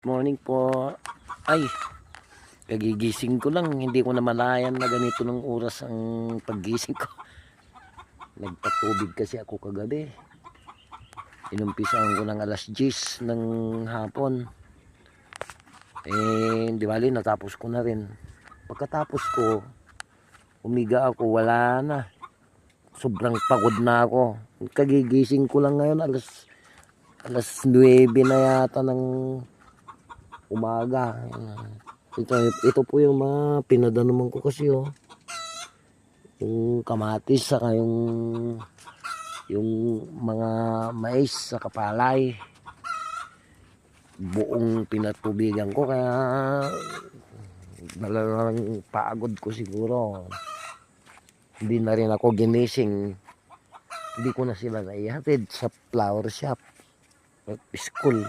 Morning po. Ay, kagigising ko lang. Hindi ko namalayan na ganito ng oras ang paggising ko. Nagpatubig kasi ako kagabi. Inumpisahan ko ng alas 10 ng hapon. Di bali, natapos ko na rin. Pagkatapos ko, umiga ako, wala na. Sobrang pagod na ako. Kagigising ko lang ngayon, alas 9 na yata ng umaga. Ito po yung mga pinadanuman ko kasi yung kamatis saka yung mga mais sa kapalay. Buong pinatubigan ko kaya talagang pagod ko siguro. Hindi na rin ako ginising. Hindi ko na sila naihatid sa flower shop at school.